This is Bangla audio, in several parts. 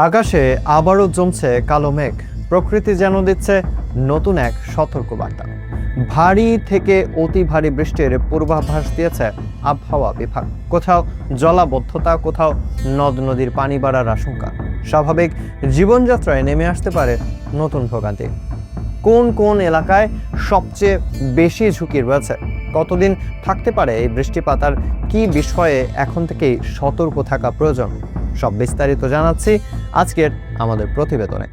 আকাশে আবারও জমছে কালো মেঘ। প্রকৃতি যেন দিচ্ছে নতুন এক সতর্কবার্তা। ভারী থেকে অতি ভারী বৃষ্টির পূর্বাভাস দিয়েছে আবহাওয়া বিভাগ। কোথাও জলাবদ্ধতা, কোথাও নদ নদীর পানি বাড়ার আশঙ্কা। স্বাভাবিক জীবনযাত্রায় নেমে আসতে পারে নতুন ভোগান্তি। কোন কোন এলাকায় সবচেয়ে বেশি ঝুঁকি রয়েছে, কতদিন থাকতে পারে এই বৃষ্টিপাত, আর কি বিষয়ে এখন থেকেই সতর্ক থাকা প্রয়োজন, সব বিস্তারিত জানাচ্ছি আজকের আমাদের প্রতিবেদনে।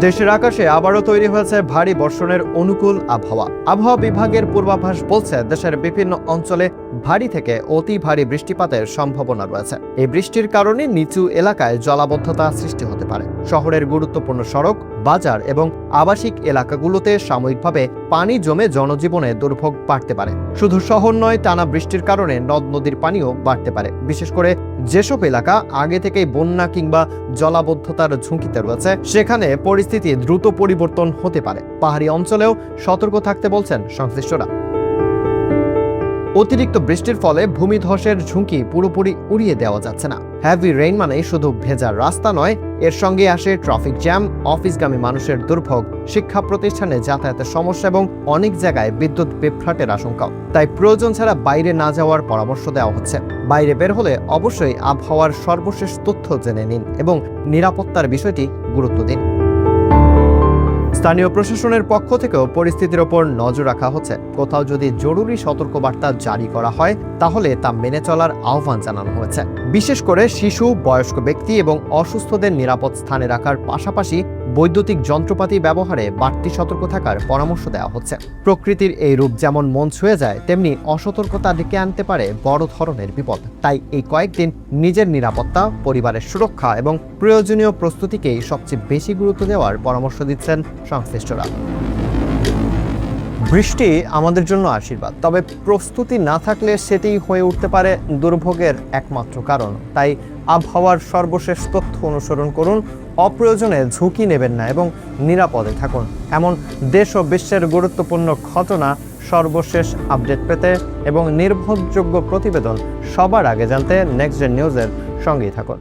দেশের আকাশে আবারও তৈরি হয়েছে ভারী বর্ষণের অনুকূল আবহাওয়া। আবহাওয়া বিভাগের পূর্বাভাস বলছে দেশের বিভিন্ন অঞ্চলে ভারী থেকে অতি ভারী বৃষ্টিপাতের সম্ভাবনা রয়েছে। এই বৃষ্টির কারণে নিচু এলাকায় জলাবদ্ধতা সৃষ্টি হতে পারে। শহরের গুরুত্বপূর্ণ সড়ক, বাজার এবং আবাসিক এলাকাগুলোতে সাময়িকভাবে পানি জমে জনজীবনে দুর্ভোগ বাড়তে পারে। শুধু শহর নয়, টানা বৃষ্টির কারণে নদ নদীর পানিও বাড়তে পারে। বিশেষ করে যেসব এলাকা আগে থেকেই বন্যা কিংবা জলাবদ্ধতার ঝুঁকিতে রয়েছে, সেখানে পরিস্থিতি দ্রুত পরিবর্তন হতে পারে। পাহাড়ি অঞ্চলেও সতর্ক থাকতে বলছেন সংশ্লিষ্টরা। অতিরিক্ত বৃষ্টির ফলে ভূমিধসের ঝুঁকি পুরোপুরি উড়িয়ে দেওয়া যাচ্ছে না। হেভি রেইন মানে শুধু ভেজা রাস্তা নয়, এর সঙ্গে আসে ট্রাফিক জ্যাম, অফিসগামী মানুষের দুর্ভোগ, শিক্ষা প্রতিষ্ঠানে যাতায়াতের সমস্যা এবং অনেক জায়গায় বিদ্যুৎ বিভ্রাটের আশঙ্কাও। তাই প্রয়োজন ছাড়া বাইরে না যাওয়ার পরামর্শ দেওয়া হচ্ছে। বাইরে বের হলে অবশ্যই আবহাওয়ার সর্বশেষ তথ্য জেনে নিন এবং নিরাপত্তার বিষয়টি গুরুত্ব দিন। স্থানীয় প্রশাসনের পক্ষ থেকেও পরিস্থিতির ওপর নজর রাখা হচ্ছে। কোথাও যদি জরুরি সতর্কবার্তা জারি করা হয়, তাহলে তা মেনে চলার আহ্বান জানানো হয়েছে। বিশেষ করে শিশু, বয়স্ক ব্যক্তি এবং অসুস্থদের নিরাপদ স্থানে রাখার পাশাপাশি বৈদ্যুতিক যন্ত্রপাতি ব্যবহারে বাড়তি সতর্ক থাকার পরামর্শ দেওয়া হচ্ছে। প্রকৃতির এই রূপ যেমন মন ছুঁয়ে যায়, তেমনি অসতর্কতা ডেকে আনতে পারে বড় ধরনের বিপদ। তাই এই কয়েকদিন নিজের নিরাপত্তা, পরিবারের সুরক্ষা এবং প্রয়োজনীয় প্রস্তুতিকেই সবচেয়ে বেশি গুরুত্ব দেওয়ার পরামর্শ দিচ্ছেন সংশ্লিষ্টরা। বৃষ্টি আমাদের জন্য আশীর্বাদ, তবে প্রস্তুতি না থাকলে সেটিই হয়ে উঠতে পারে দুর্ভোগের একমাত্র কারণ। তাই আবহাওয়ার সর্বশেষ তথ্য অনুসরণ করুন, অপ্রয়োজনে ঝুঁকি নেবেন না এবং নিরাপদে থাকুন। এমন দেশ ও বিশ্বের গুরুত্বপূর্ণ ঘটনা সর্বশেষ আপডেট পেতে এবং নির্ভরযোগ্য প্রতিবেদন সবার আগে জানতে নেক্সট জেন নিউজের সঙ্গেই থাকুন।